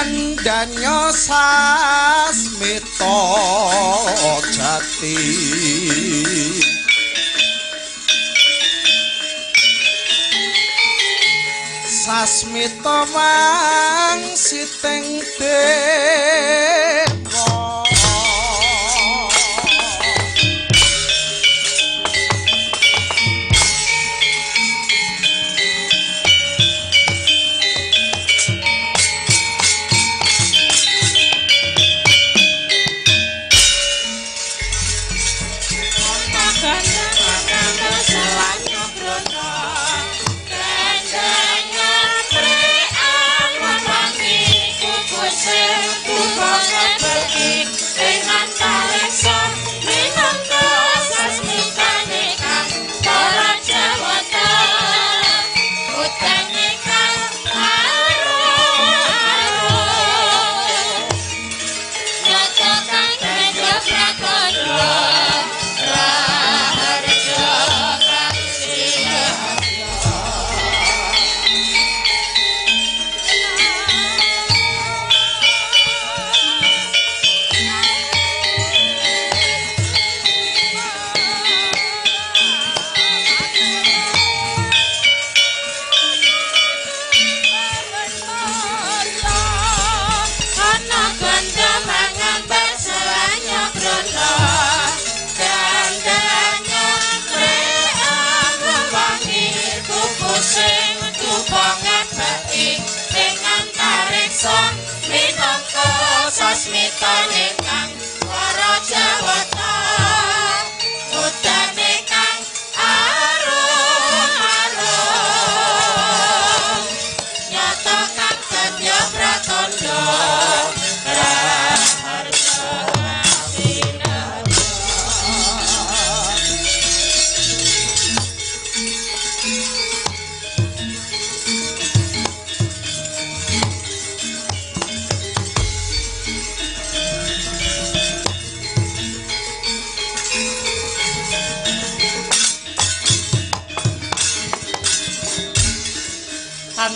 Kandanya sasmita jati sasmita wangsiting dewa sasmitane kang para jawata udane kang arum-arum nyata kang dadi pratandha raharja winarya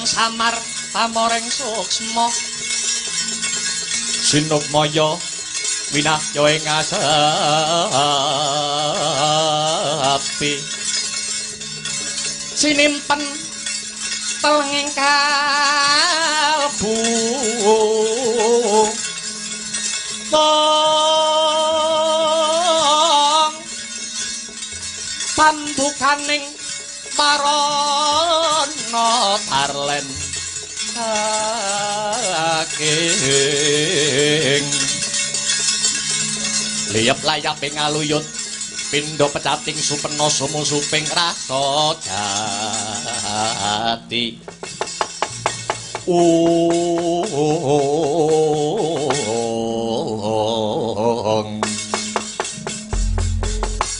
samar pamoreng suksma sinupmaya winahya ing asapi sinimpen telenging kalbu pambukaning marana tarlen saking liyep layaping aluyut pindha pecating supena sumusuping rasa jati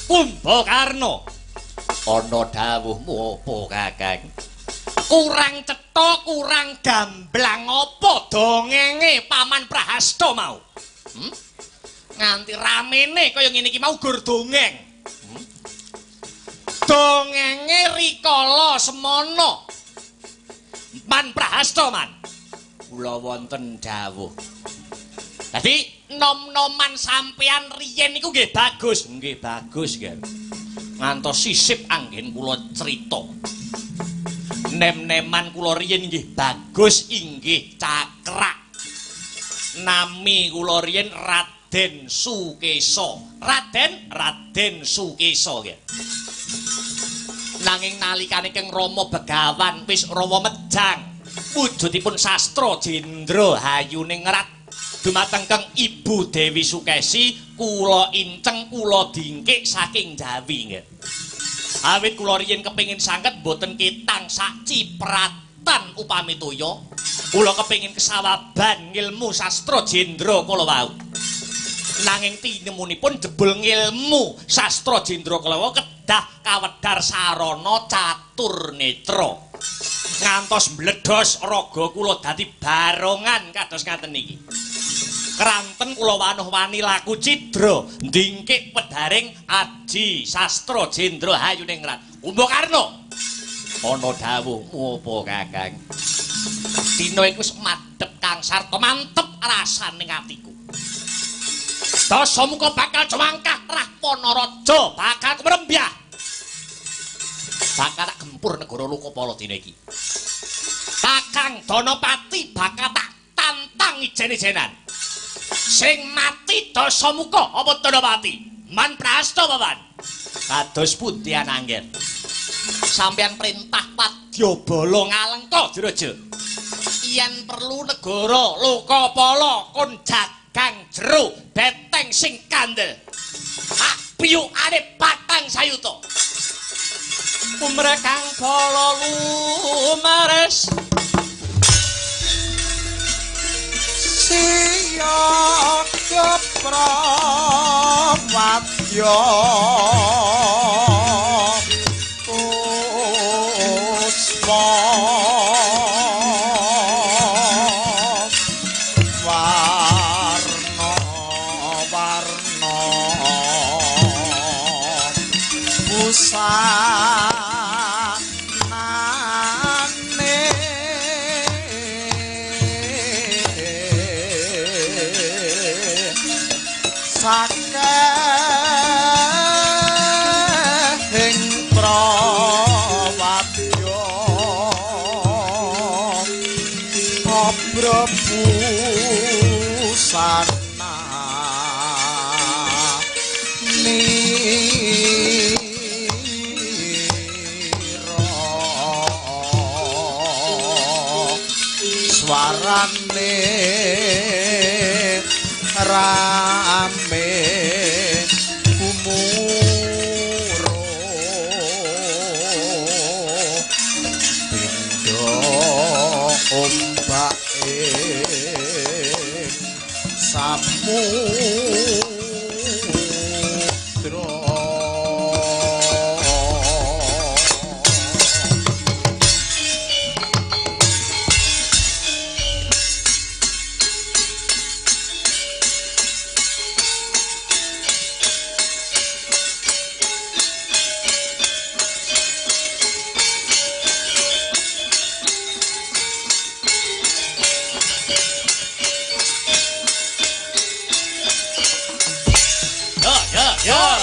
Kumbakarna ana dawuhmu apa Kakang? Kurang cetha, kurang gamblang apa dongenge Paman Prahasta mau? Nganti ramene kaya ngene iki mau gur dongeng. Dongenge rikala semana. Man Prahasta man. Kula wonten dawuh. Dadi nom-noman sampeyan riyen niku nggih bagus, nggih bagus, Nggih. Ngantos sisip anggen kula crita. Nem-neman kula riyen nggih bagus inggih cakrak. Nami kula riyen Raden Sukesa. Raden Sukesa nggih. Nanging nalikane Kang Rama Begawan wis rawa mejang, wujudipun Sastra Jendra Hayuning Rat dumateng Kang Ibu Dewi Sukesi kula inceng kula dingkik saking Jawi nggih. Awit kula riyen kepengin sanget boten kitang sak cipratan upami toya. Kula kepengin kesawaban ngilmu sastra jendra kala wau. Nanging tinemunipun jebul ngilmu sastra jendra kala wau kedah kawedhar sarana catur netra. Ngantos mbledhos raga kula dadi barongan kados ngaten iki. Kranten kula wanuh-wani laku cidra ndingkik wedharing Aji Sastra Jendra Hayuning Rat. Kumbakarna ana dawuhmu apa Kakang? Dina iku wis madhep sarta mantep rasaning atiku. Dasamuka bakal jomangkah Rahwana Raja bakal kemrembyah. Bakal tak gempur negara Lokapala dina iki. Kakang Danapati bakal tak tantang ijen-ijenan. Sing mati Dasamuka apa Danapati? Man prasta papan. Kados pundi Anangger? Sampeyan perintah Wadyabala ngalengka Juraja. Yen perlu negara Lokapala kon jagang jero beteng sing kandel. Piyukane patang sayuta. Umrekang bala lumares siya keprawadya puspa warna-warna busanane sakehing prawadya abrabusana swarane rame umuro pindha ombake samudra Marung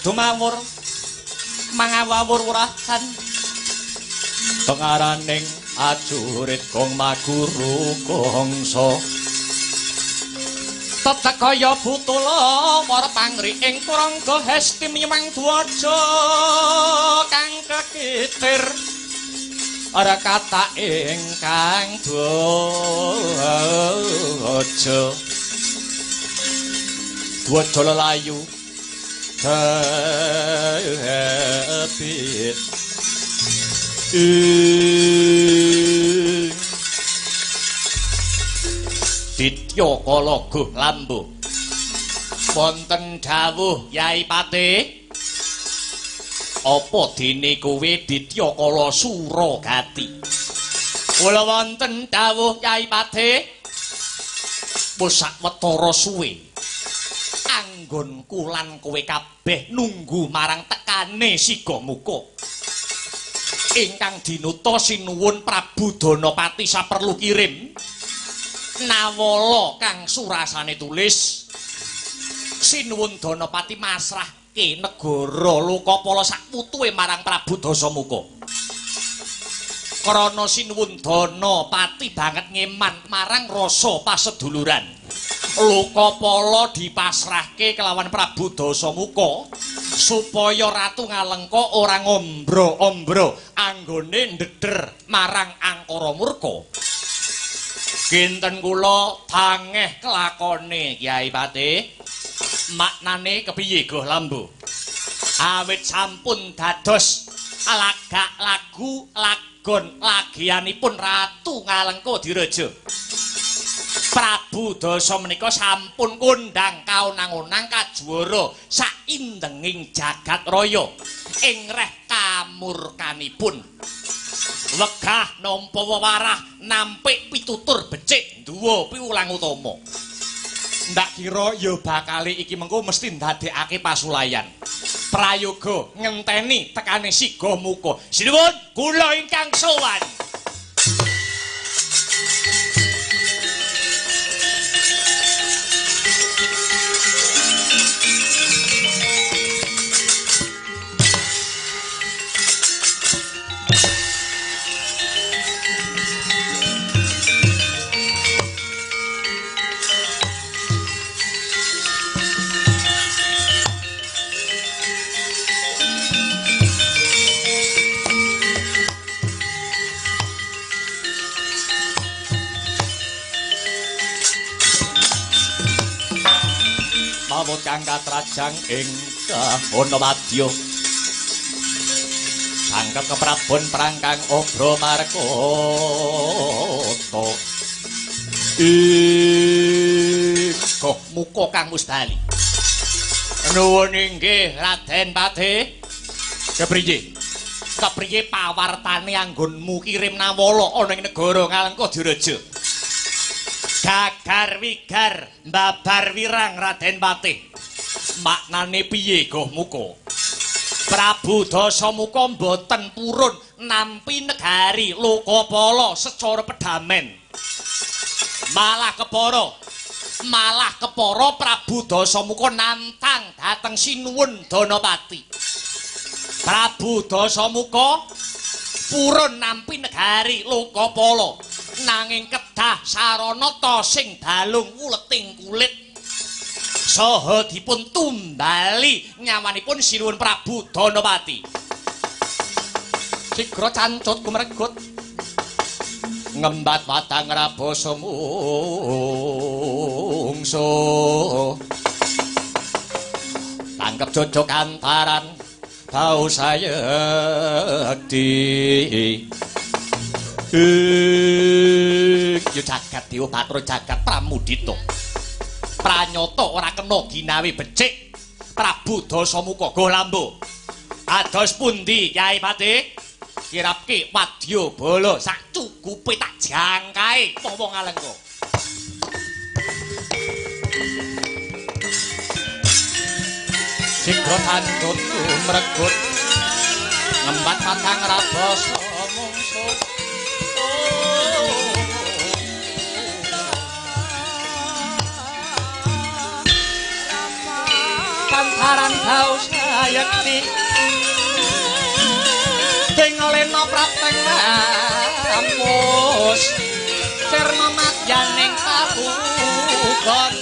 dumawur mangawawur wurahan pengaraning ajurit kong maguru kongso tetek kaya butula para pangri ing kurangga hesti mimang dwaja kang kekitir ora kata ingkang dwaja dwaja lelayu debit Ditya kala guh lambu wonten dawuh Yai Patih apa dene kowe Ditya kala Suragati kula wonten dawuh Yai Patih wis sawetara suwe anggonku lan kowe kabeh nunggu marang tekane Sigamuka ingkang dinuta sinuwun Prabu Danapati saperlu kirim nawala kang surasane tulis sinuwun Danapati masrahke negara Lokapala sakputuhe marang Prabu Dasamuka krana sinuwun Danapati banget ngeman marang rasa paseduluran Lokapala dipasrahke kelawan Prabu Dasamuka supaya Ratu Ngalengka ora ngombro-ombro anggone ndeder marang angkara murka kinten kula tangeh kelakone Kyai Patih maknane kepiye Guh Lambu awit sampun dados lagak lagu lagon lagianipun Ratu Ngalengka Diraja Prabu Dasa menika sampun kondhang kaunang-unang kajuara saindenging jagat raya ing reh kamurkanipun wegah nampa wewarah nampik pitutur becik duwa piwulang utama ndak kira ya bakale iki mengko mesti ndadekake pasulayan prayoga ngenteni tekane Sigamuka sinuwun kula ingkang sowan mawon kang katrajang ingkang ana madya sangkep keprabon prangkang obro markata Goh muka kang Musdali nuwun inggih Raden Patih kepriye pawartane anggonmu kirim nawala ana ing negara Ngalengka Diraja gagar wigar mbabar wirang Raden Patih maknane piye Goh muka Prabu Dasamuka mboten purun nampi negari Lokapala secara pedamen malah kepara Prabu Dasamuka nantang dhateng sinuwun Danapati Prabu Dasamuka purun nampi negari Lokapala nanging kedah saranata sing balung uleting kulit saha dipun tumbali nyawanipun sinuwun Prabu Danapati sigra cancut kumregut ngembat watang rabasa mungsu tangkep jojok antaran bau sayekti yo jagat dewa Bathara jagat Pramudita pranyata ora kena ginawe becik Prabu Dasamuka Goh Lambu ados pundi Kyai Patih kirapke wadya bala sak cukupe tak jangkae wong Ngalengka sigra tanjut mregut ngembat patang rabasa mungsuh kantaran kaos yakti dengalena prateng amus sirna madyaning kabukon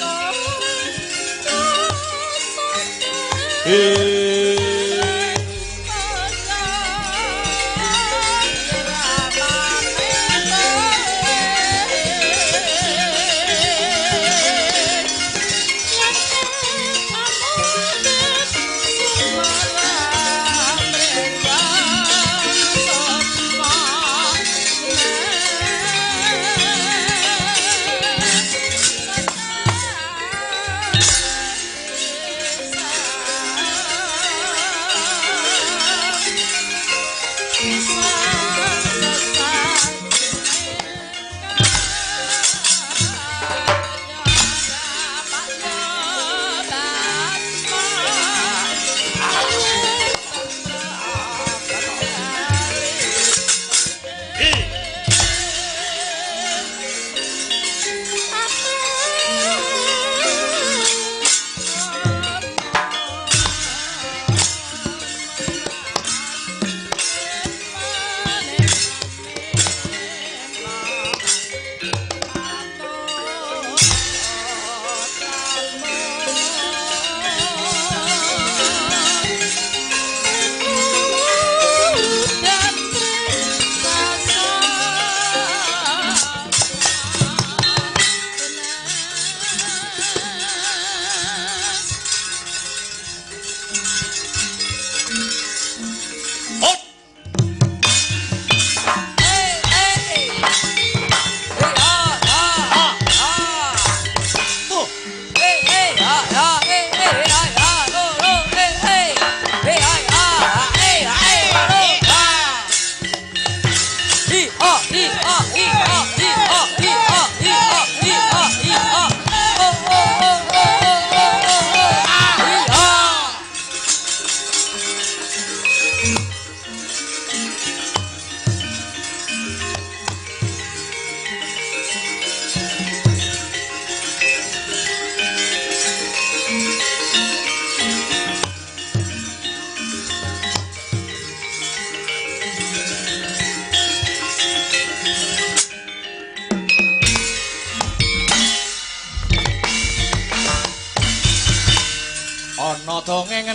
dongeng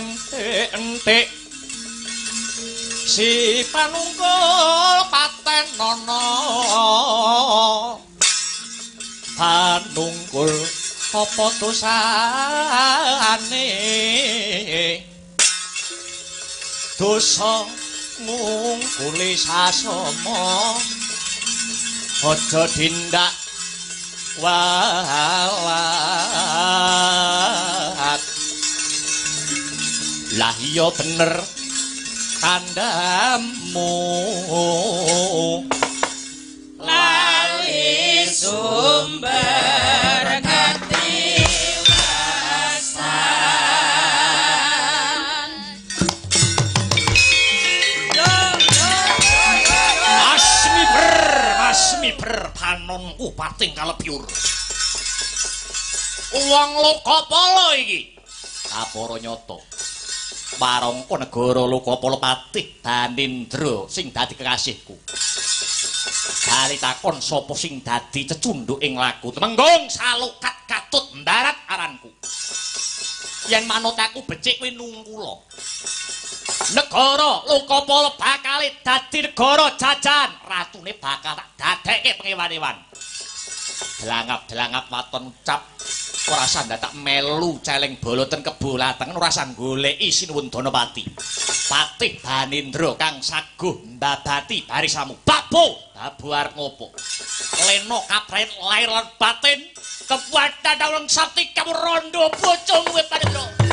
entik si panunggul paten nono panunggul apa dosane dosa ngungkuli sasama aja dindak walat lah iya bener tandamu lali sumber katiwasan asmi ber panonku pating kalebyur wong Lokapala iki kapara nyata Parangka negara Lokapala Patih Danindra sing dadi kekasihku. Kali takon sapa sing dadi cecunduk ing laku Temenggung Salukat Katut ndarat aranku. Yen manut aku becik kuwi nungkula. Negara Lokapala bakal dadi negara jajan, ratune bakal tak dadekke pengewan-ewan. Delangap-delangap waton ucap ora sanda tak melu celeng boloten kebolaten ora sang goleki Sinuwun Danapati. Patih Danindra kang saguh ndabati barisamu. Babu arep ngopo? Lena kapret lair lan batin kekuatan dawang sakti kamu rondo bojomu kowe Pandendra.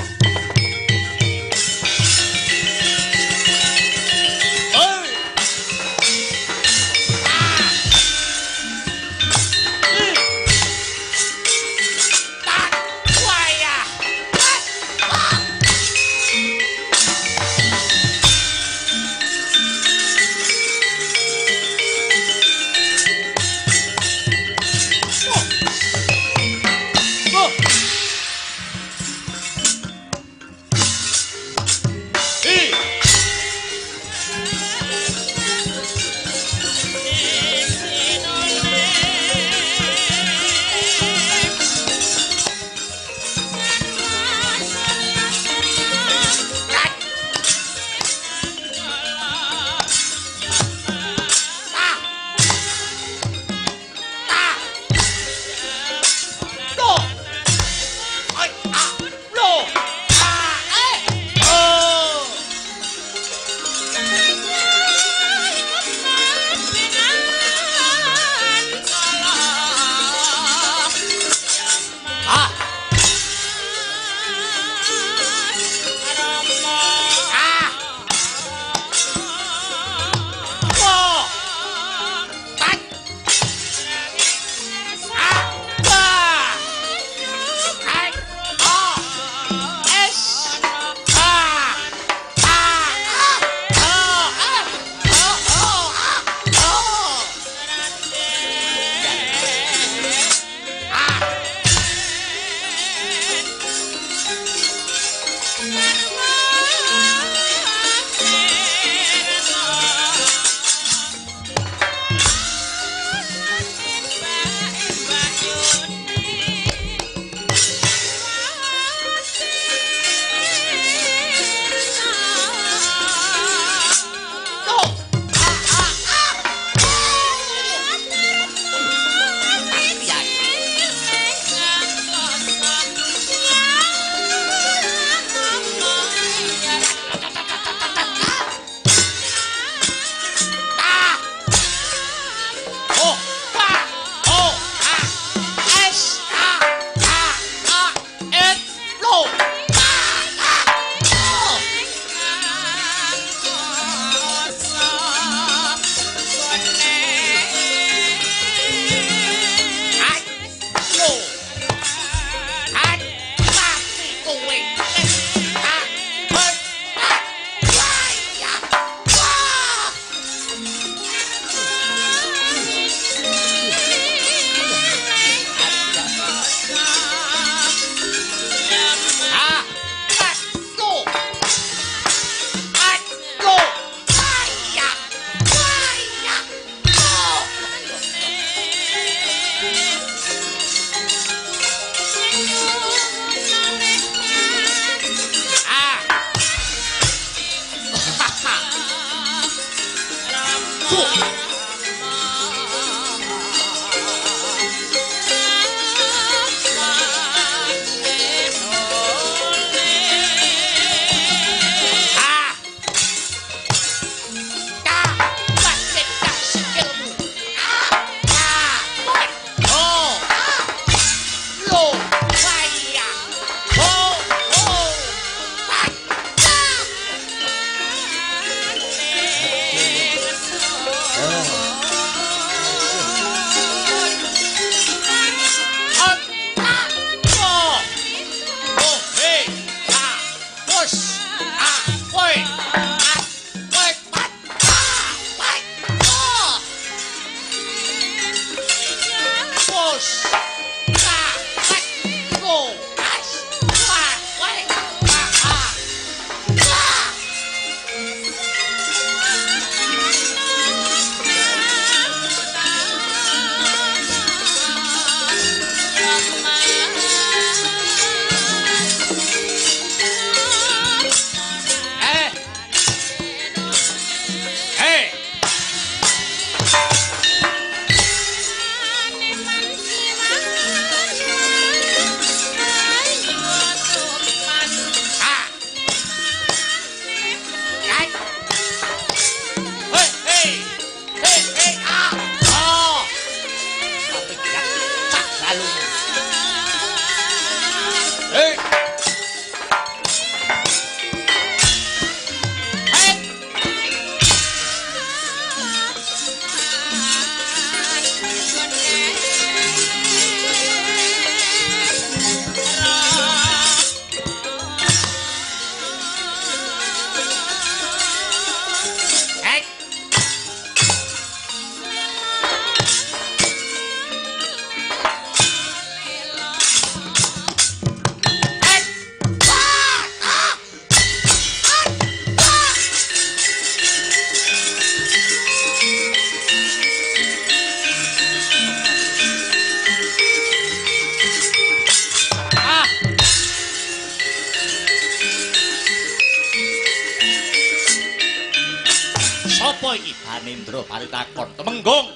Sapa iki Banendra Balitakon Temenggung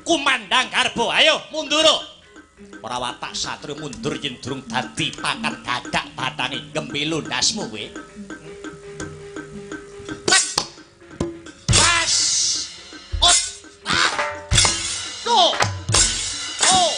Kumandang Garbo ayo mundur ora watak satru mundur yen durung dadi pakan dadak batange gembelo ndasmu kowe pas ot no oh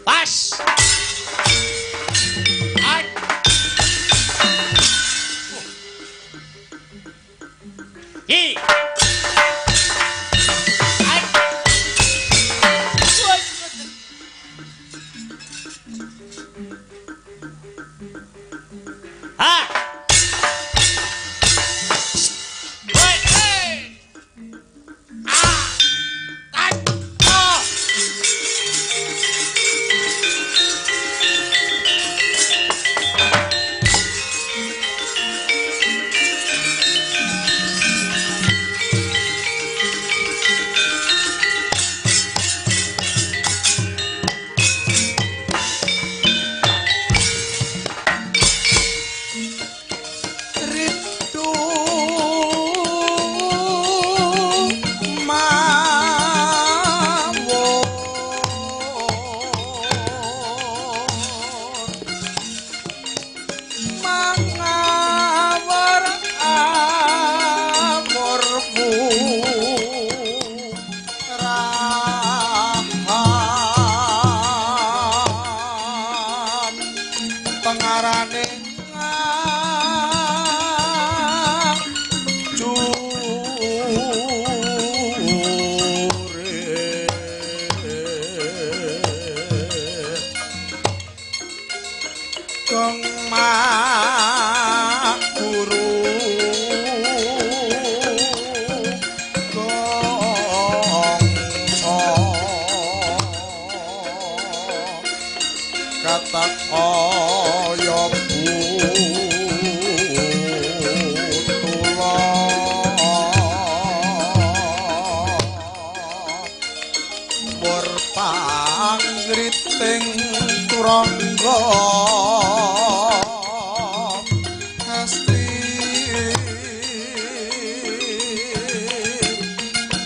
as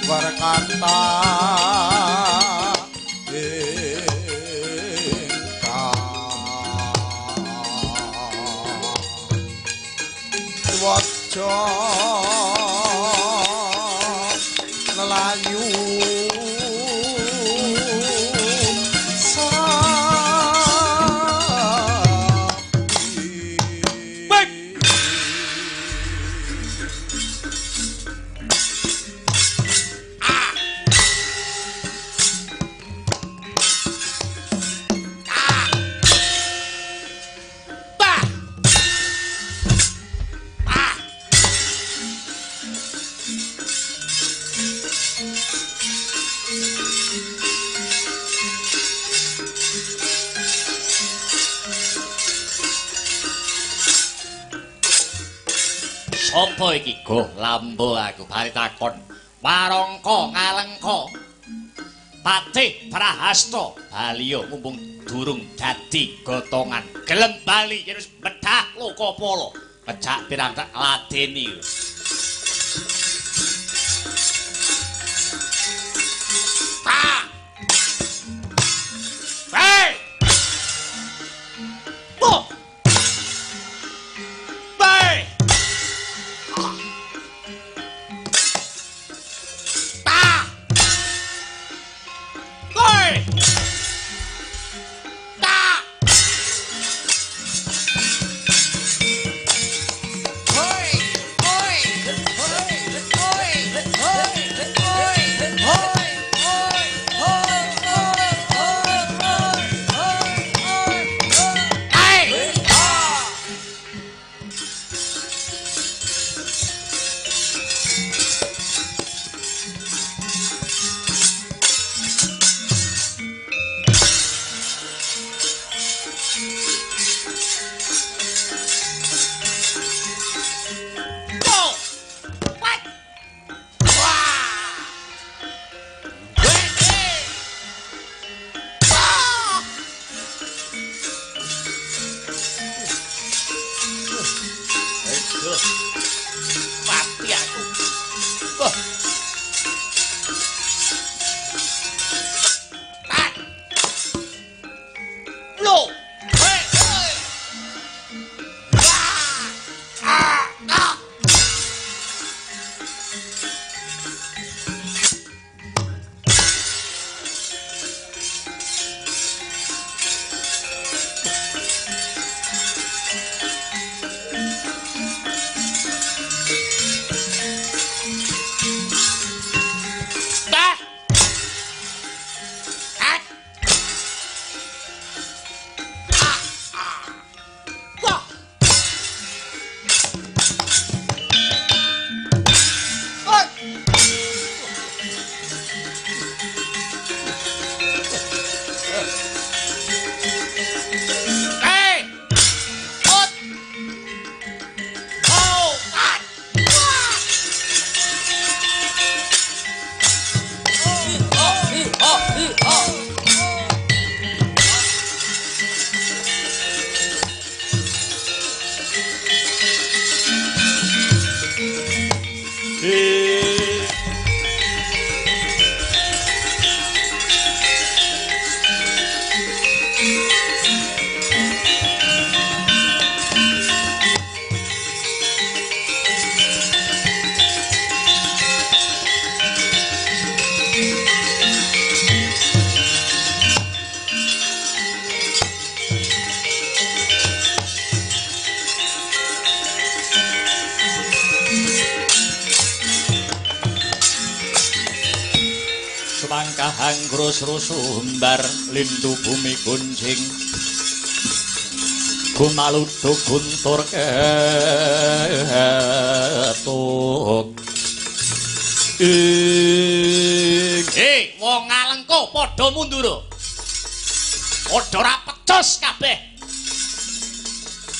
berkata waja lelayu Sopo iki go lambo aku bari takon Warangka Ngalengka Patih Prahasta Baliya mumpung durung dadi gotongan gelem bali yen wis medhah Lokapala kecak pirang tak ladeni Pangkahan grus-rusu umbar lindu bumi kuncing gumaluduk guntur ketuk wong Ngalengka padha mundur padha ra pecos kabeh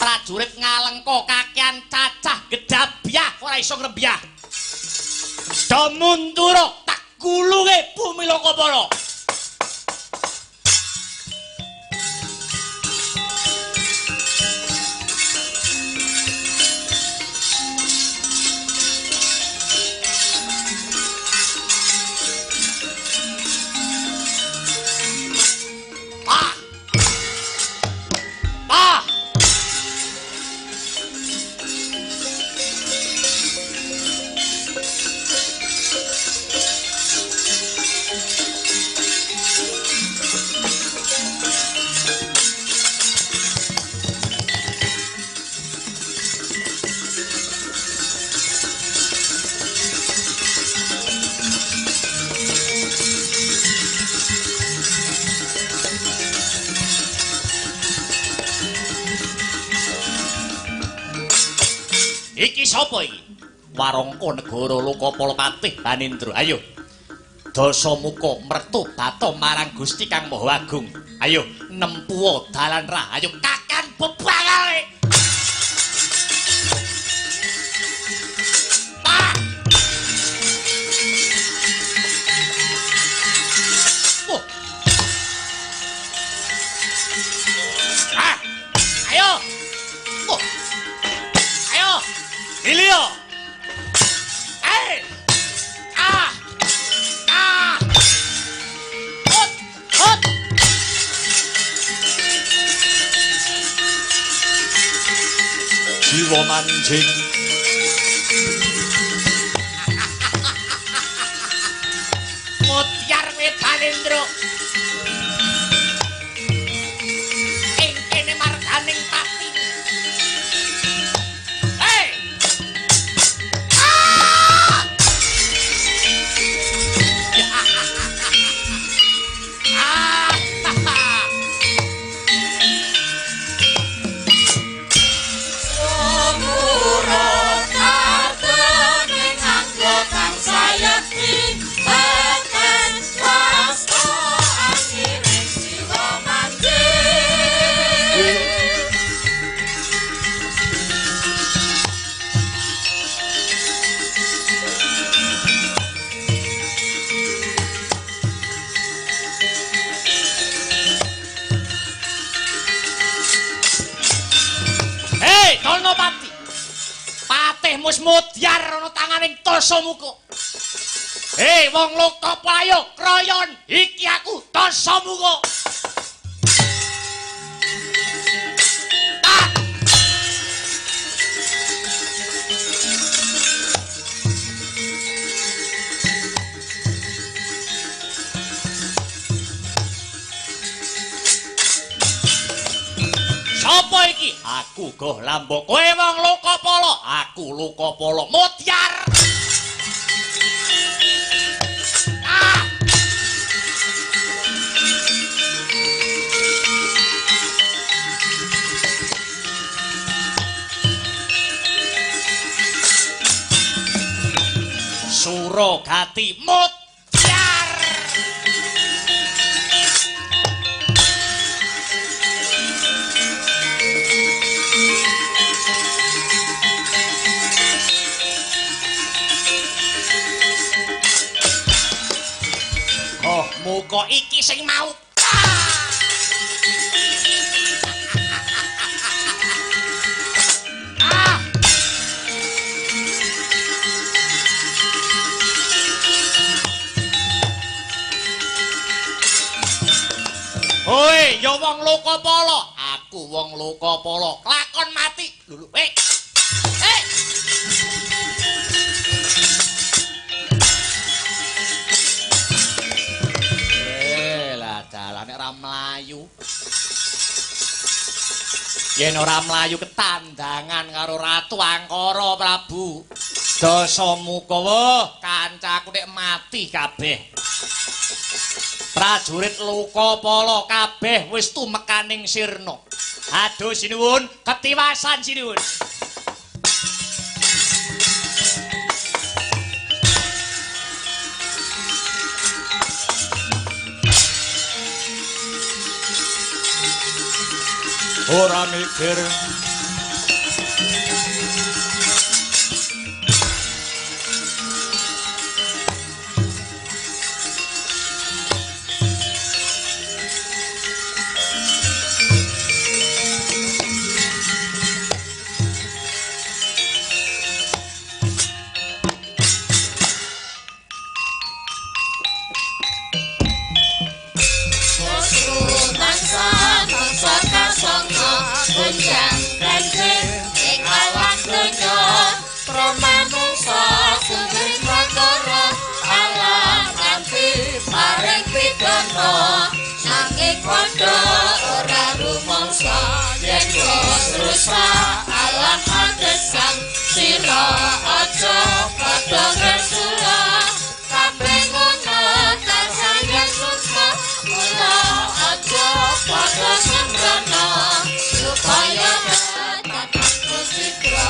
prajurit Ngalengka kakean cacah gedabyah ora iso ngrebyah do mundur gulunge bumi Lokapala. Iki sapa iki? Warangka negara Lokapala Patih Banindra. Ayo. Dasamuka mertobat marang Gusti Kang Maha Agung. Ayo nempuwa dalan rah. Ayo kakan bebangale. Ilio. Hot. Jiwa mancing. Mutiar Wedanendra. Ing kene marganing pati. Mudyar ana tanganing Dasamuka. Hei wong Lokapala ayo kroyon iki aku Dasamuka. Sapa iki? Aku Goh Lambok. Kowe wong Lokapala, aku Lokapala Mudyar. Suragati Mudyar. Muka iki sing mau. Hoi, ya wong Lokapala, aku wong Lokapala. Lakon mati. Lho, dalane ora mlayu. Yen ora mlayu ketandangan karo Ratu Angkara Prabu. Dasamuka wah kancaku nek mati kabeh. Prajurit Lokapala kabeh wis tumekaning sirna. Aduh sinuwun, ketiwasan sinuwun. Ora mikir alam adesan sira aja padha ngesula kabeh ngono kasane susah mula aja padha sembrono supaya tetap kusitra.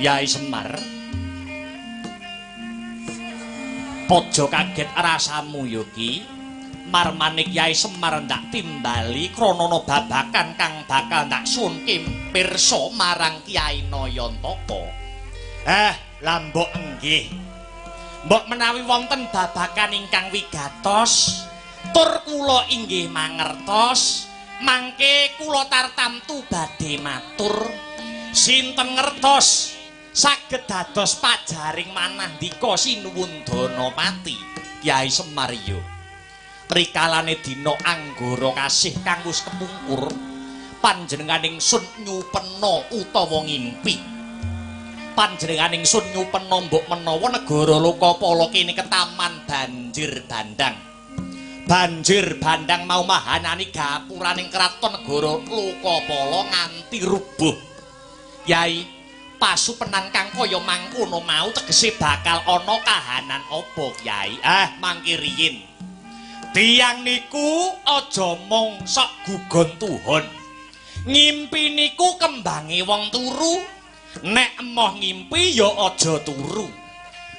Yai Semar. Pojo kaget rasamu yogi. Marmanik Yai Semar ndak timbali kronono babakan kang bakal ndak sunkim pirsa marang Kyai Nayantaka. Lah mbok enggih. Mbok menawi wonten babakan ingkang wigatos, tur kula inggih mangertos, mangke kula tartamtu badhe matur. Sinten ngertos saged dados pajaring manah ndika sinuwun Danapati Kyai Semar yo. Rikalane dina anggara kasih kang wis kepungkur, panjenenganing sun nyupena utawa ngimpi. Panjenenganing sun nyupena mbok menawa negara Lokapala kene ketaman banjir bandang. Banjir bandang mau mahanani gapuraning kraton negara Lokapala nganti rubuh. Yai, pasupenan kang kaya mangkono mau tegese bakal ana kahanan apa, Yai? Mangke riyin. Tiyang niku aja mung sok gugon tuhun. Ngimpi niku kembange wong turu. Nek emoh ngimpi ya aja turu.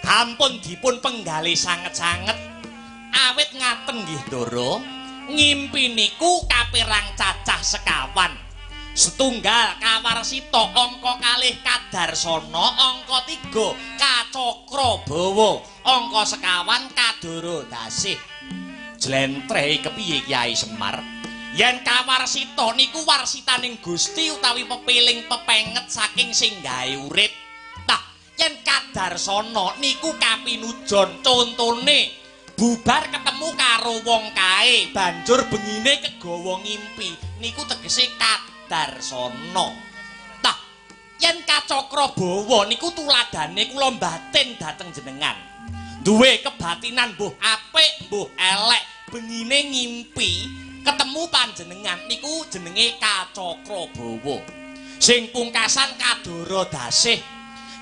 Ampun dipun penggalih sanget-sanget. Awit ngaten nggih, Ndara. Ngimpi niku kapirang cacah sekawan. Setunggal Kawarsita, angka kalih Kadarsana, angka 3 Kacakrabawa, angka sekawan Kadaradasih. Jlentrehe kepiye Kyai Semar? Yen Kawarsita niku warsitaning Gusti utawi pepiling pepenget saking sing gawe urip. Tah, yen Kadarsana niku kapinujon, contone bubar ketemu karo wong kae, banjur bengine kegawa ngimpi. Niku tegese Kadarsana. Tah, yen Kacakrabawa niku tuladane kula batin dhateng jenengan. Duwe kebatinan mbuh apik, mbuh elek, bengine ngimpi ketemu panjenengan niku jenenge Kacakrabawa. Sing pungkasan Kadaradasih.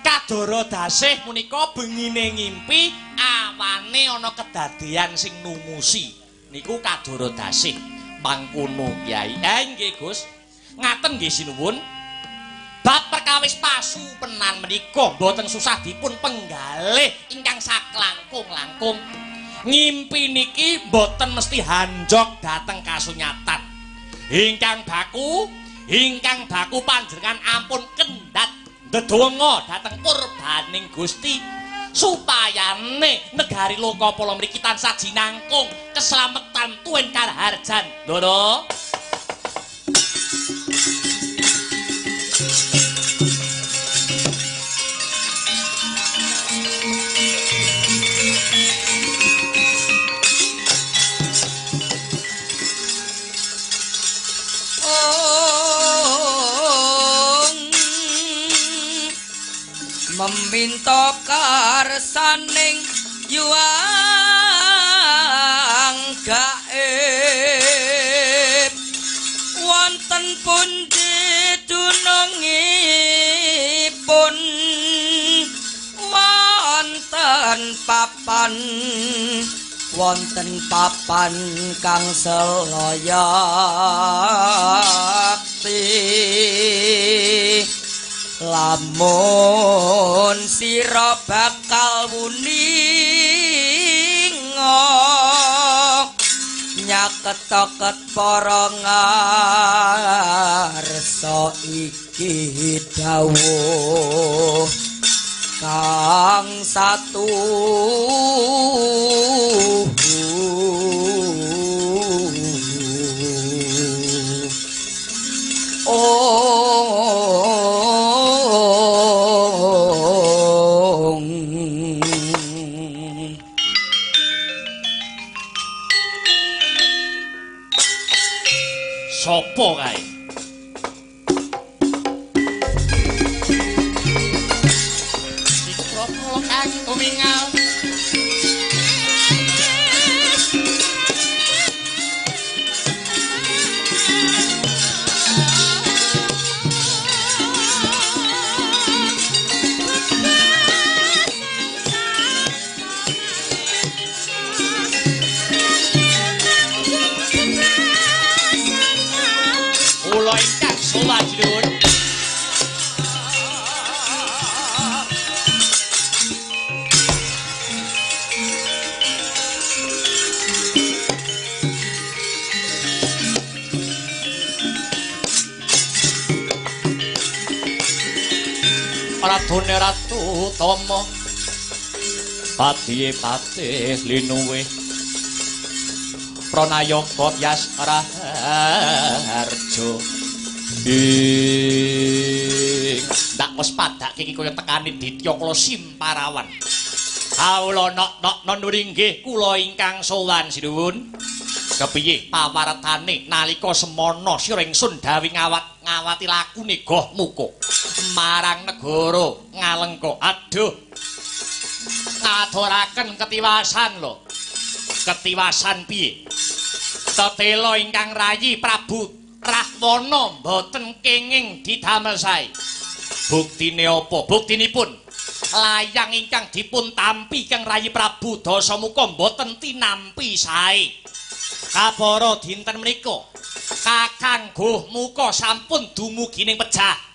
Kadaradasih menika bengine ngimpi awane ana kedadean sing numusi. Niku Kadaradasih. Mangkono Kyai. Nggih Gus. Ngaten nggih sinuwun. Bab perkawis pasupenan menika boten susah dipun penggalih ingkang saklangkung-langkung. Ngimpi niki boten mesti hanjok dhateng kasunyatan. Ingkang baku panjenengan ampun kendhat ndedonga dhateng purbaning Gusti supayane negari Lokapala mriki tansah jinangkung keslametan tuwin karaharjan. Ndara. Meminta karsaning yuang gaib wonten pundi dunungipun wonten papan kang selayakti. Lamun sira bakal wuninga nyaketoket para ngarsa iki dawuh kang satu Sopo kae? Dikroplo kang tumingal. wadone Ratu Tama Patihe patih linuwe Pranayaka Tyas Raharja ndak wis padake iki kaya tekane Ditya kula Simparawan. Kawula nok nuring nggih kula ingkang sowan sinuwun. Kepiye pawartane nalika semana sira ingsun dawi ngawati lakune goh muka marang negara Ngalengka. Aduh. Ngaturaken ketiwasan lho. Ketiwasan piye? Tetela ingkang rayi Prabu Rahwana mboten kenging didamel sae. Buktine apa? Buktinipun layang ingkang dipun tampi kang rayi Prabu Dasamuka mboten tinampi sae. Kabara dinten menika Kakang Goh Muka sampun dumugi ning pejah.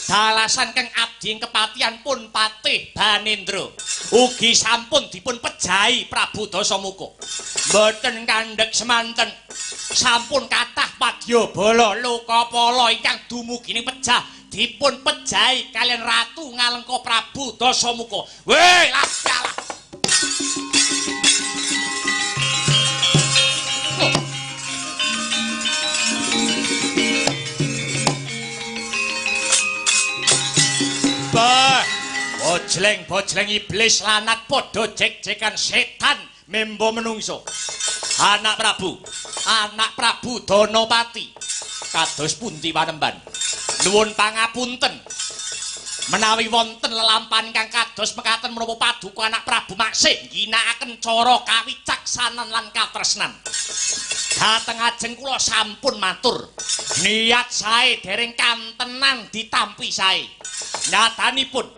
Dalasan kang abdi ing kepatihan pun Patih Banendra ugi sampun dipun pejahi Prabu Dasamuka. Mboten kandhek semanten sampun kathah wadyabala Lokapala ingkang dumugi ning pejah dipun pejahi kalian Ratu Ngalengka Prabu Dasamuka. Weh, lajalah. Bojleng iblis lanat padha jek-jekan setan membo menungso. Anak Prabu Danapati kados pundi panemban. Nuwun pangapunten menawi wonten lelampahan ingkang kados mekaten menapa paduka anak Prabu Maksih ginakaken cara kawicaksanan lan katresnan. Dateng ajeng kula sampun matur niat sae dereng kantenan ditampi sae. Nyatanipun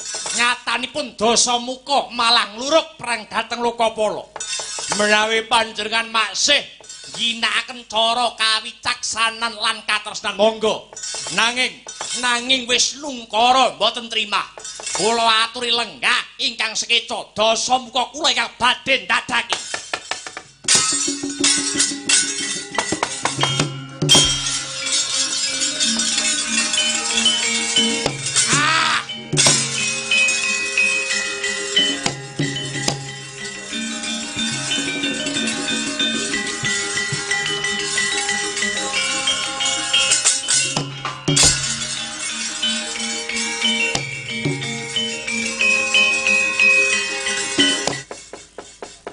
Dasamuka malang luruk perang dhateng Lokapala. Menawi panjenengan Maksih ginakaken cara kawicaksanan lan katresnan monggo. Nanging wis lungkara mboten trima. Kula aturi lenggah ingkang sekeca Dasamuka kula ingkang badhe ndadaki.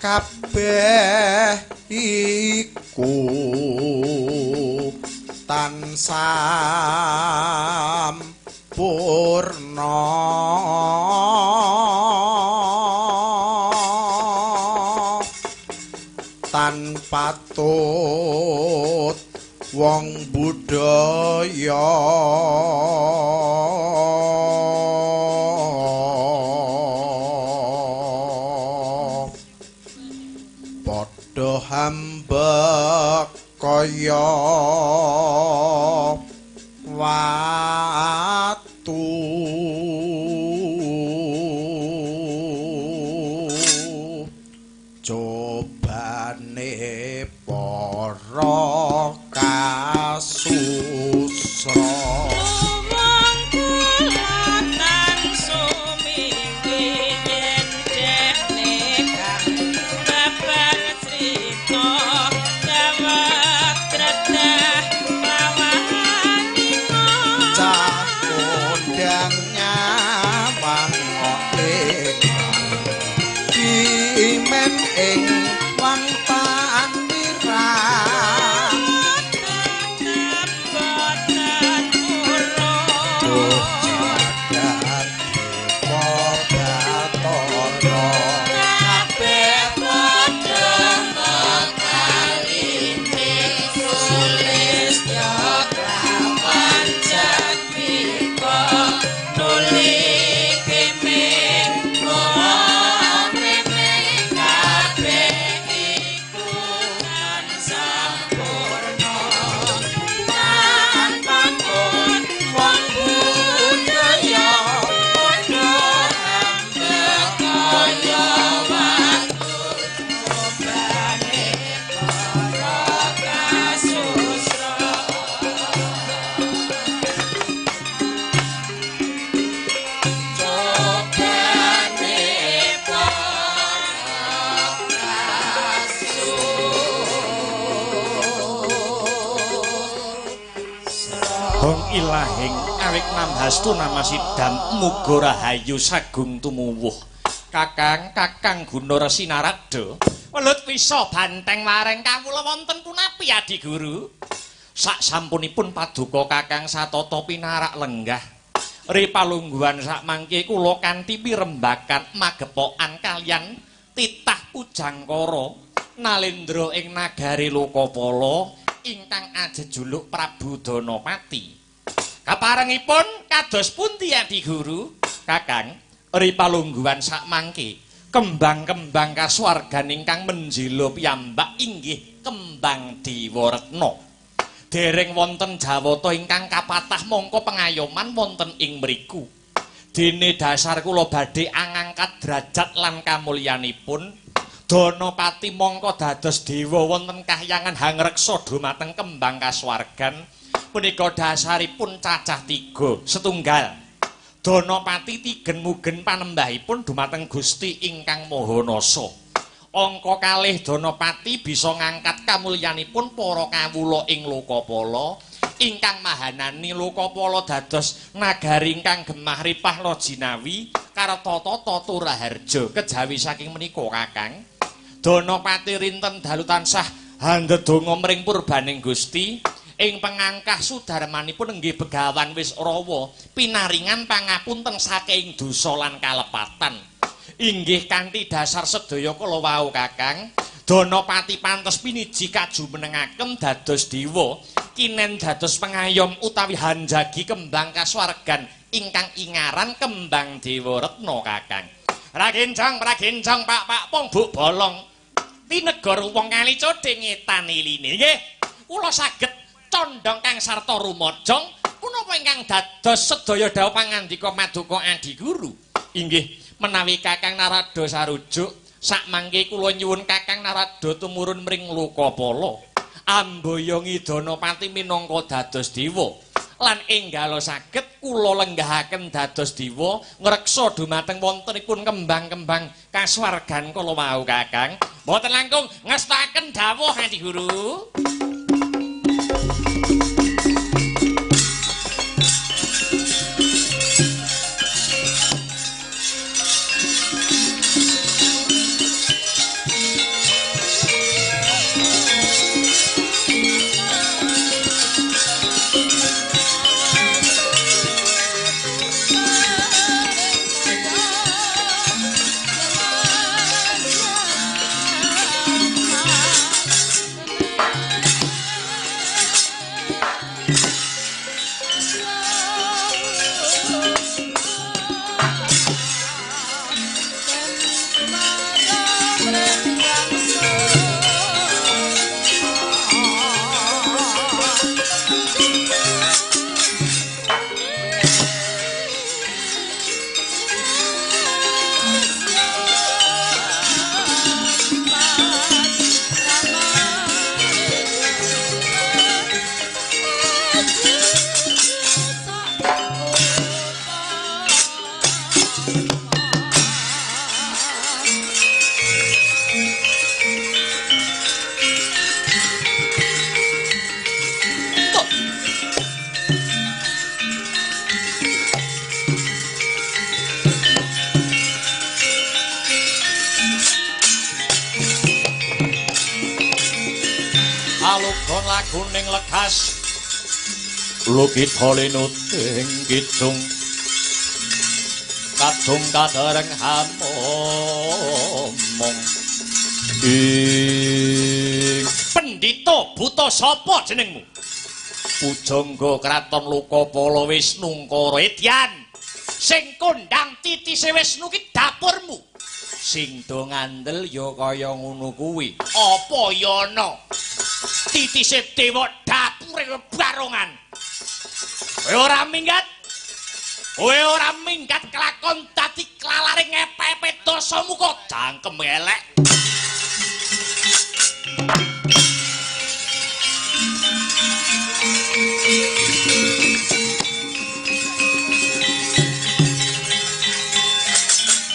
Kabeh iku tansah purna tanpa tut wong budaya hamba kaya watu cobane para kasusra ing wang panira Hong ilahing awik namhastu namasidam muga rahayu sagung tumuwuh. Kakang Gunaresi Narada welut wisa banteng maring kawula wonten punapi Adi Guru. Sak sampunipun paduka Kakang satata pinarak lenggah ripalungguhan sak mangke kula kanthi pirembakan magepokan kalian titah pujangkara nalendra ing nagari Lokapala ingkang ajejuluk Prabu Danapati. Kaparengipun kados pundi Adi Guru? Kakang, ripalungguhan sak mangke kembang-kembang kasuwargan ingkang menjila piyambak inggih kembang Dewaretna. Dereng wonten jawata ingkang kapatah mongko pengayoman wonten ing mriku. Dene dasar kula badhe angangkat derajat lan kamulyanipun Danapati mongko dados dewa wonten kahyangan hangreksa dhumateng kembang kasuwargan. Punika dasaripun cacah 3 setunggal. Danapati tigen mugen panembahipun dhumateng Gusti ingkang Maha Nasa. Angka kalih Danapati bisa ngangkat kamulyanipun para kawula ing Lokapala ingkang mahanani Lokapala dados nagari ingkang gemah ripah Lojinawi Kartatata Turaharja. Kejawi saking menika Kakang, Danapati rinten dalu tansah handedonga mring purbaning Gusti ing pengangkah sudarmanipun inggih Begawan Wisrawa pinaringan pangapunten saking dosa lan kalepatan. Inggih kanthi dasar sedaya kala wau Kakang, Danapati pantes piniji kajumenengaken dados dewa kinen dados pengayom utawi hanjagi kembang kasuwargan ingkang ingaran kembang Dewaretna Kakang. Pragenjong Pak Pong Buk Bolong tinegor wong kali codhe ngetan iline nggih kula saged condong kang sarta rumajang punapa ingkang dados sedaya dawuh pangandika Maduka Adi Guru. Inggih menawi Kakang Narada sarujuk sak mangke kula nyuwun Kakang Narada tumurun mring Lokapala amboyongi Danapati minangka dados dewa lan enggalo saged kula lenggahaken dados dewa ngreksa dumateng wontenipun kembang-kembang kasuwargan kala wau Kakang. Mboten langkung ngestaken dawuh Adi Guru. Laguning lekas lukita linuting kidung kadung kadereng hamomong ing Pendhita buta sapa jenengmu? Pujangga kraton Lokapala Wisnungkara Edyan sing kondhang titise Wisnu ki dapurmu sing do ngandel ya kaya ngono kuwi apa ya ana titise dewa dapure barongan. Kowe ora minggat kelakon dadi klalare ngepepe dosamu kok jangkem elek.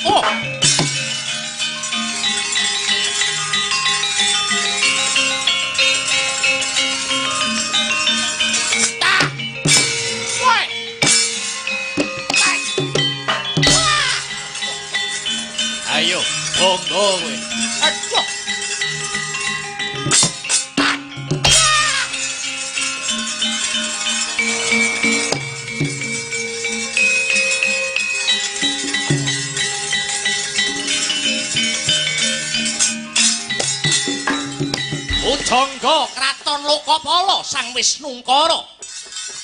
Oh. kowe. Aduh. Pujangga kraton Lokapala Sang Wisnungkara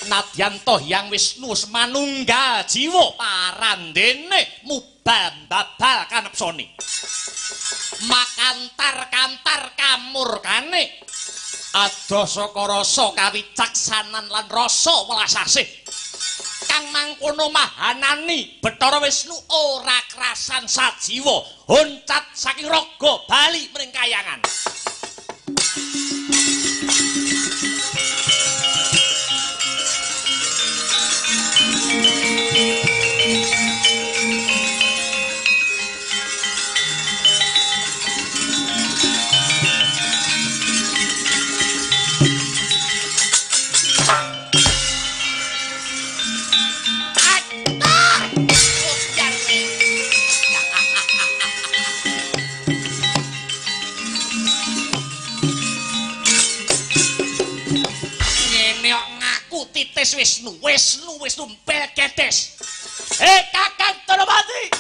nadyan toh Hyang Wisnu semanunggal jiwa parandene mubambabal kanepsone makantar-kantar kamurkane adoh saka rasa kawicaksanan lan rasa welas asih kang mangkono mahanani Bathara Wisnu ora krasan sajiwa honcat saking raga bali mring kayangan. Wisnu Belketes. Kakang Tanamati.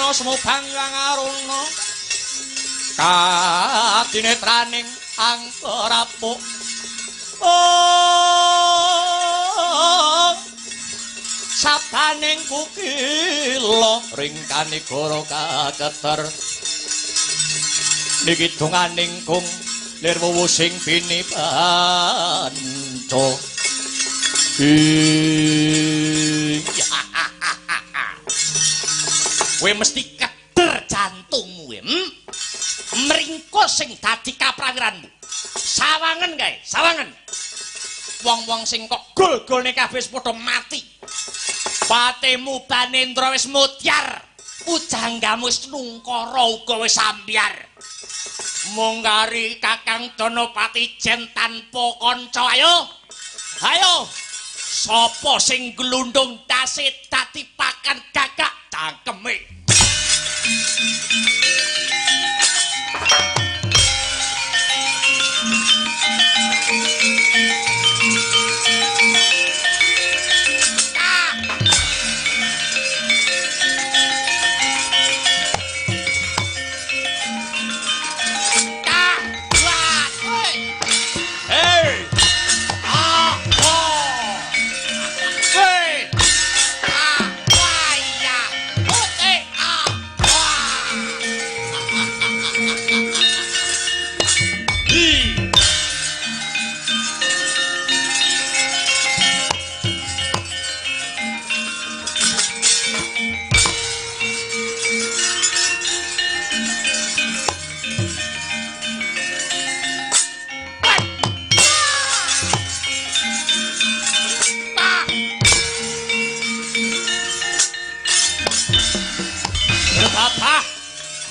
Sumubang aruna katinetraning angkarapuk sabaning kukila ringkane goro kaketer niki donganing kung lirwuwu sing binibanca kowe mesti keder jantungmu mringko sing dadi kaprawiranmu sawangen kae sawangen wong-wong sing kok gol-golne kabeh wis padha mati patemu Banendra wis mudyar pujanggamu wis nungkara uga wis sambyar mung kari Kakang Danapati jen tanpa kanca ayo sapa sing glundung dase dadi pakan gagak cangkeme.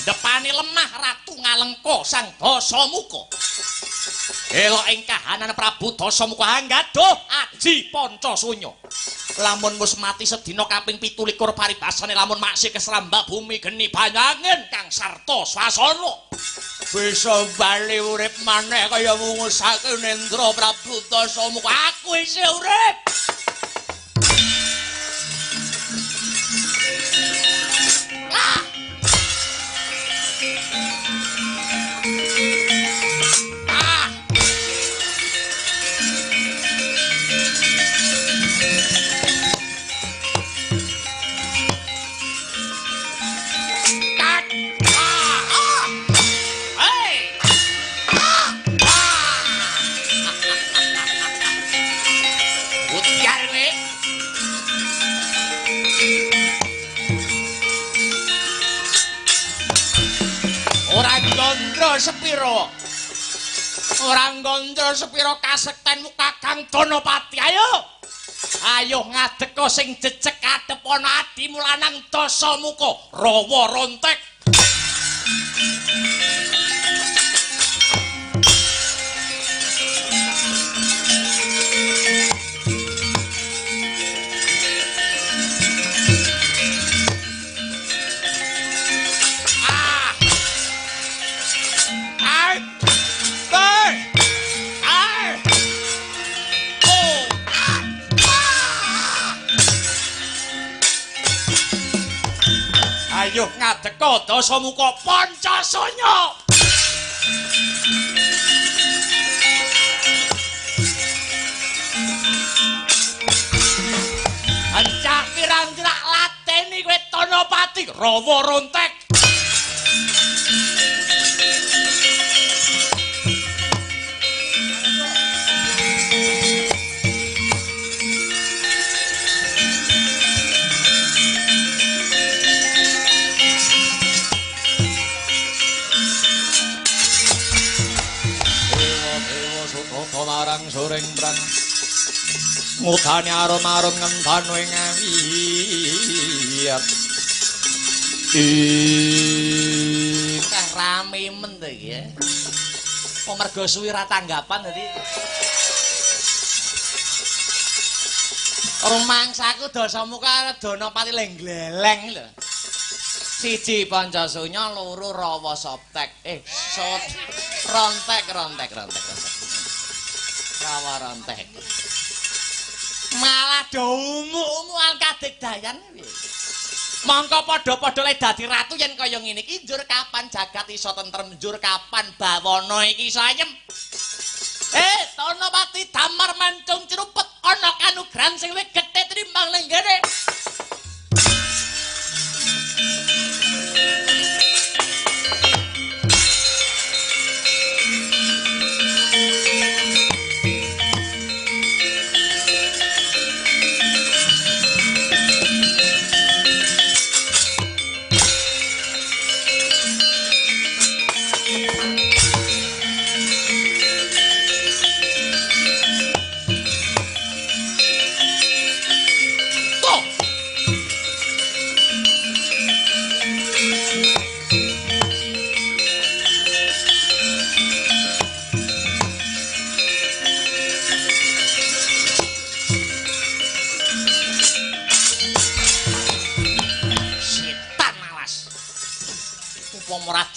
Depane lemah Ratu Ngalengka Sang Dasamuka. Elok ing kahanan Prabu Dasamuka anggadoh aji Pancasunya. Lamun wis mati sedina kaping 17 paribasane lamun maksih kesrambak bumi geni banyangin kang sarta swasana. Bisa bali urip maneh kaya wungusake Nendra Prabu Dasamuka. Aku isih urip. Utyar kowe. Ora gondro sepiro. Ora gondro sepiro kasektenmu Kakang Danapati. Ayo. Ayo ngadeka sing jejeg adep ana adimu lanang Dasamuka Rawa Rontek. Ayo ngadeka Dasamuka Pancasanya. Ancak pirang-pirang lateni kowe Danapati Rawa Rontek. Marang soreng brang ngutane arum-arum ngentan wing awiyat teh rame men to iki ya mergo suwi ra tanggapan dadi rumangsaku Dasamuka Danapati lengleleng lho siji Pancasanya loro Rawa Soptek rontek Rawa Rontek. Malah do umu-umuan kadegdayan piye. Mongko padha-padha le dadi ratu yen kaya ngene iki njur kapan jagat iso tentrem, njur kapan bawana iki iso ayem. Danapati damar mancung crupet ana kanugrahan sing luwih gedhe tinimbang lenggene.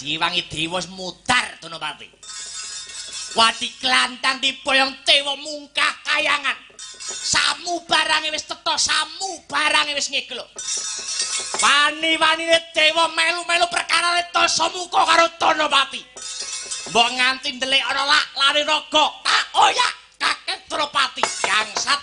Diwangi dewa mudar Danapati. Wadi klantang diboyong dewa mungkah kayangan. Samu barange wis tetha, samu barange wis ngeglo. Wani-wanine dewa melu-melu perkarane Dasamuka karo Danapati. Mbok nganti ndelik ana lare raga. Tak oyak kakek Danapati gangsat.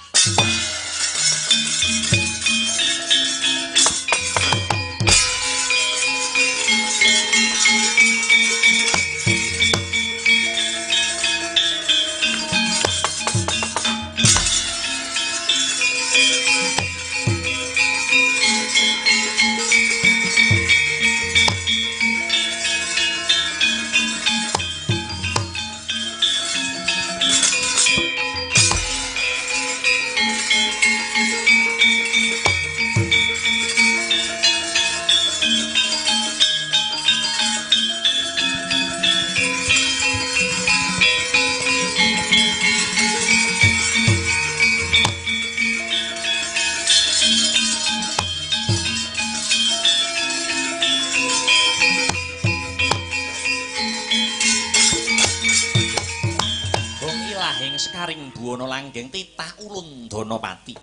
Sekaring buwana langgeng titah ulun Danapati.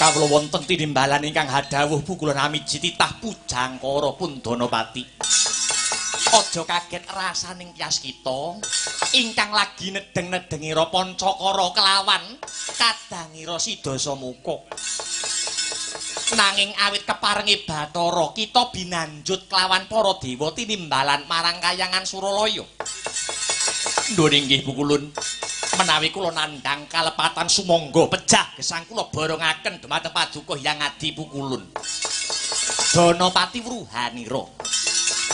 Kawula wonten tinimbalan ingkang hadhawuh pukulan amiji titah pujangkara pun Danapati. Aja kaget rasaning kiyas kita ingkang lagi nedeng-nedengira Pancakara kelawan kadangira si Dasamuka. Nanging awit keparengi Bathara kita binanjut kelawan para dewa tinimbalan marang kayangan Suralaya. Ndun inggih pukulun Menawi kula nandhang kalepatan sumangga pejah gesang kula borongaken dhumateng Paduka Hyang Adi Pukulun. Danapati Wruhanira.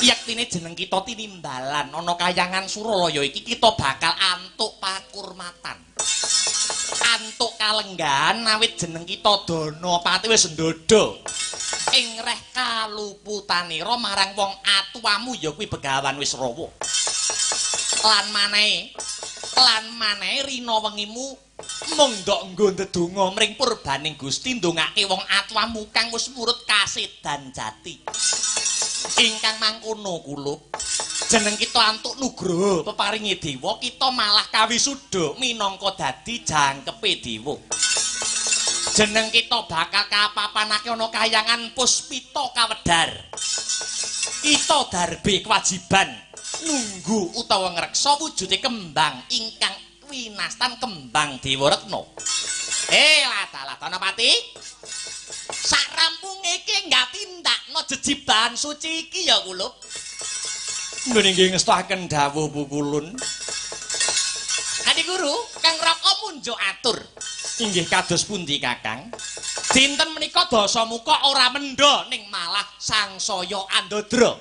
Yektine jeneng kita tinimbalan ana kayangan Suralaya iki kita bakal antuk pakurmatan. Antuk kalenggahan awit jeneng kita Danapati wis ndodho. Ing reh kaluputanira marang wong atuwamu ya kuwi Begawan Wisrawa. Lan maneh rina wengimu mung ndok nggo ndedonga mring purbaning Gusti ndongake wong atuwamu kang wis murut kasedan jati. Ingkang mangkono kulup jeneng kita antuk nugraha peparingi dewa kita malah kawisuda minangka dadi jangkepe dewa. Jeneng kita bakal kapapanake ana kayangan Puspita Kawedar. Kita darbe kewajiban nunggu utawa ngreksa wujude kembang ingkang winastan kembang Dewa Retna. Ladalah Danapati. Sakrampunge iki enggak tindakno jejiban suci iki ya kulup. Nggih nggih ngestaken dawuh Pukulun. Adi Guru, Kang Raka munjuk atur. Inggih kados pundi Kakang? Dinten menika Dasamuka ora mendha ning malah sangsaya andadra.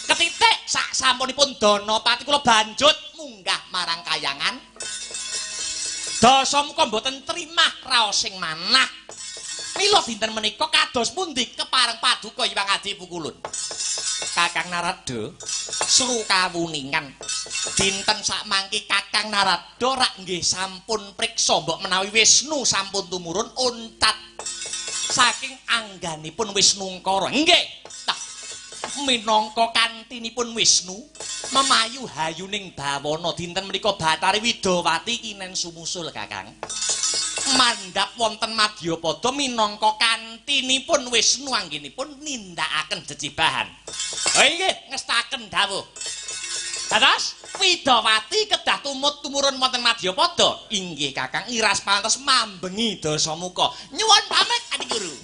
Ketitik sak sampunipun Danapati kula banjut munggah marang kayangan. Dasamuka mboten trimah raos sing manah. Mila dinten menika kados pundi kepareng Paduka Hyang Adi Pukulun? Kakang Narada sru kawuningan dinten sakmangke Kakang Narada rak nggih sampun priksa mbok menawi Wisnu sampun tumurun untat saking angganipun Wisnungkara. Nggih. Minangka kantinipun Wisnu memayu hayuning bawana dinten menika Bathari Widawati kinen sumusul Kakang. Mandhap wonten Madyapada minangka kantinipun Wisnu anggenipun nindakaken jejibahan. Oh nggih, ngestaken dawuh. Dados Widawati kedah tumut-tumurun wonten Madyapada. Inggih Kakang, iras pantes mambengi Dasamuka. Nyuwun pamit Adi Guru.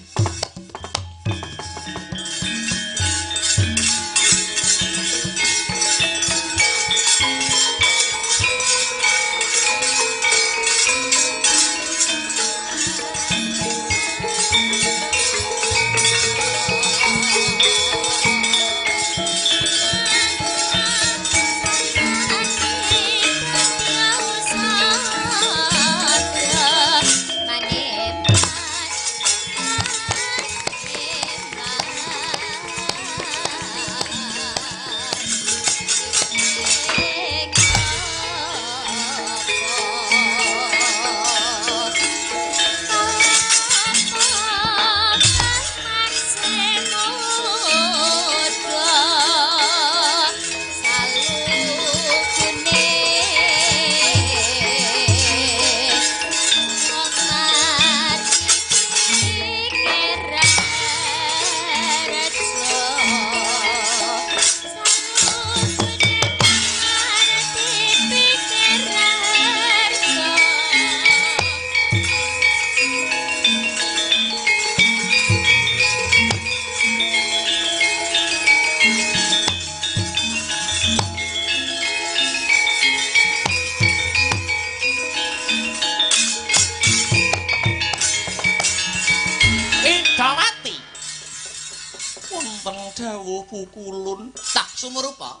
Pukulun tak sumurupa.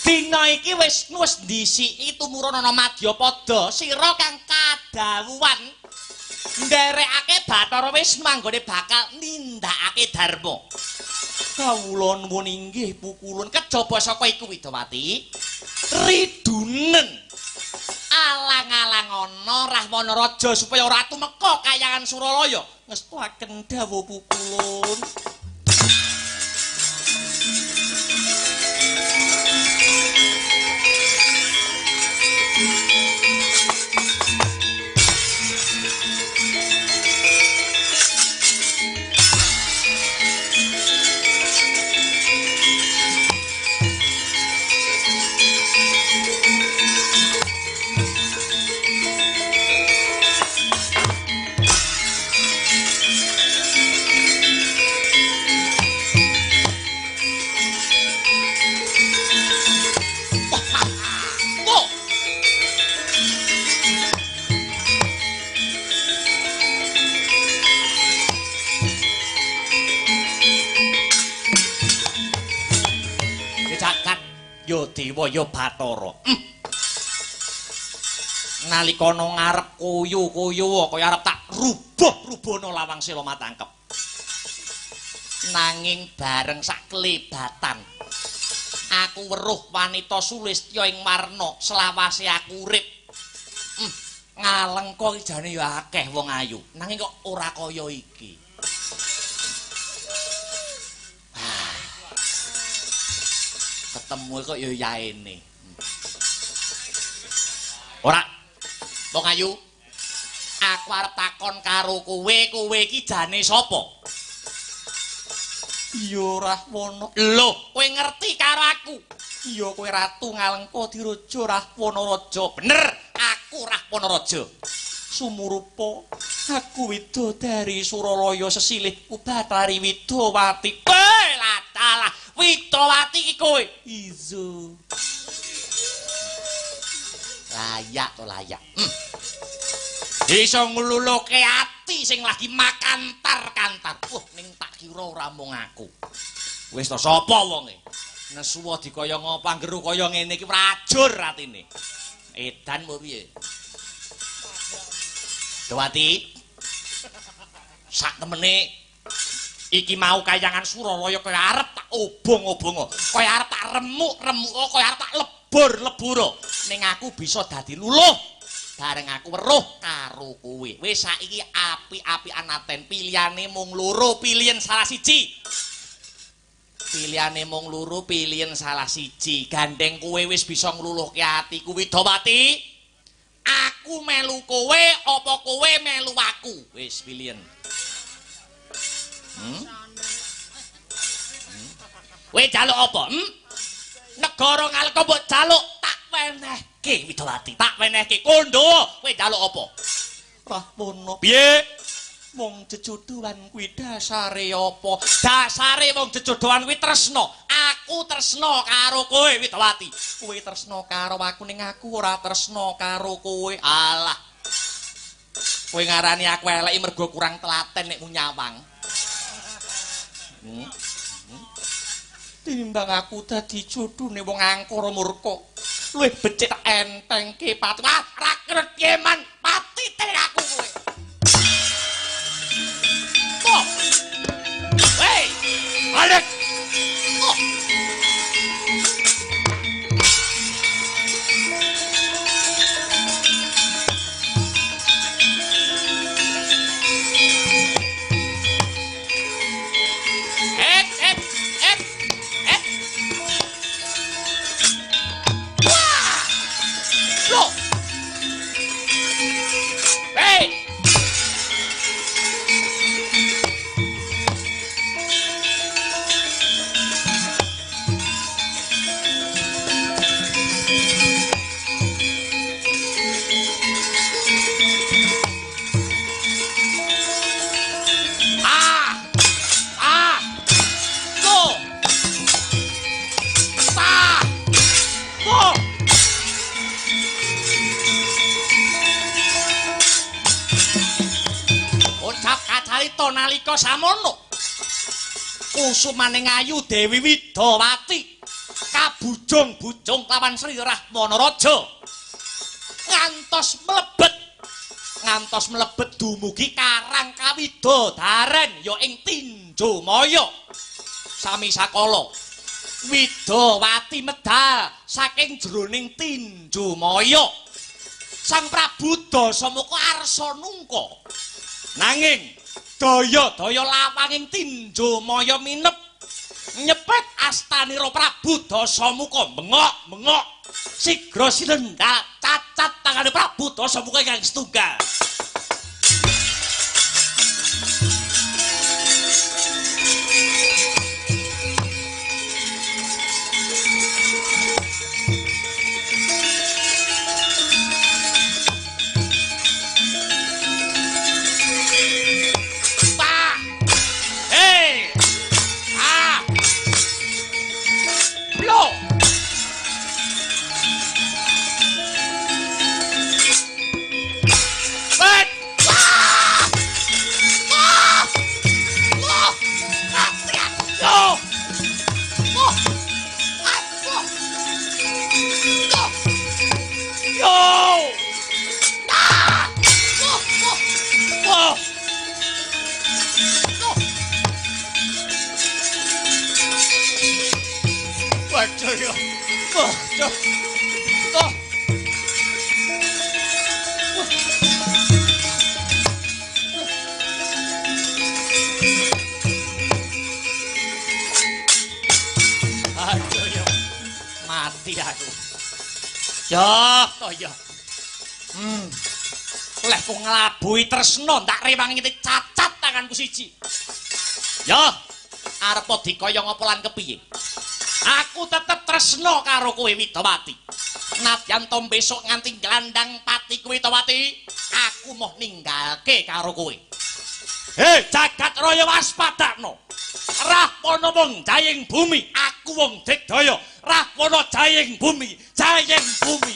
Dina iki wis ndisiki tumurun ana Madyapada, sira kang kadhawuhan nderekake Bathara Wisnu anggone bakal nindakake dharma. Kawula nuwun inggih Pukulun, kejaba saka iku Widawati ridunen alang-alang ana Rahwana Raja supaya ora tumeka kayangan Suralaya. Ngestuaken dawuh Pukulun. ya dewa ya Bathara. Nalika ana ngarep kuyu-kuyu kaya arep tak rubuh-rubono lawang sila matangkep. Nanging bareng sak kelebatan aku weruh wanita Sulistya ing warna selawase aku urip. Ngalengka jane ya akeh wong ayu, nanging kok ora kaya iki. Ketemu kok ya yaene. Ora wong ayu, aku arep takon karo kowe iki jane sapa? Iya Rahwana. Lho, kowe ngerti karo aku? Iya kowe Ratu Ngalengka Diraja Rahwana-raja. Bener, aku Rahwana-raja. Sumurupa aku widodari Suralaya sesilihku Bathari Widawati. Ladalah, Widawati iki kowe. Izo. Layak to layak. Iso ngluluke ati sing lagi makantar-kantar. Ning tak kira ora mung aku. Wis to sapa wonge? Nesuwa dikaya ngapa anggeru kaya ngene iki prajur atine. Edan mbok piye? Dawati. Sak temene iki mau kayangan Suralaya kaya arep tak obong-obongo. Kaya arep tak remuk-remuko, kaya arep tak lebur-leburo. Ning aku bisa dadi luluh. Bareng aku weruh karo kowe. Wis saiki api-apian aten, pilihane mung loro, pilihan salah siji. Pilihane mung loro, pilihan salah siji. Gandeng kowe wis bisa ngluluhke atiku Widawati. Aku melu kowe apa kowe melu aku? Wis pilihan. Kowe jaluk apa? Negara Ngalengka mbok jaluk tak wenehke Widawati, tak wenehke. Kondo, kowe njaluk apa? Rahwana. Piye? Wong jejodohan kuwi dasare apa? Dasare wong jejodohan kuwi tresna. Aku tresna karo kowe Widawati. Kowe tresna karo aku ning aku ora tresna karo kowe. Alah. Kowe ngarani aku elek mergo kurang telaten nek nyawang. Timbang aku dadi jodhone wong angkara murka. Luwih becik tak entengke pati. Wah, ra ngerti man, pati ten aku kowe. Oh. Hei, Alek. Oh. Nalika samono kusumaning ayu Dewi Widawati kabujung-bujung lawan Sri Rahwana-raja ngantos mlebet dumugi Karang Kawidodaren ya ing Tinjomaya. Sami sakala Widawati medal saking jroning Tinjomaya. Sang Prabu Dasamuka arsa nungka nanging daya-daya lawanging Tinjomaya minep nyepet astanira Prabu Dasamuka bengok-bengok sigra sinendal cacat tangane Prabu Dasamuka ingkang setunggal. Aduh ya. Mati aku. Ya, toh ya. Leh ku nglabui tresno ndak rewangi cacat tanganku siji. Ya, arep dikaya ngapa lan kepiye? Aku tetep tresno karo kowe Widawati. Nadyan to besok nganti glandang pati kowe Widawati, aku moh ninggalke karo kowe. Hei, jagat raya waspadakno. Rahwana wong jayeng bumi, aku wong Digdaya. Rahwana jayeng bumi, jayeng bumi.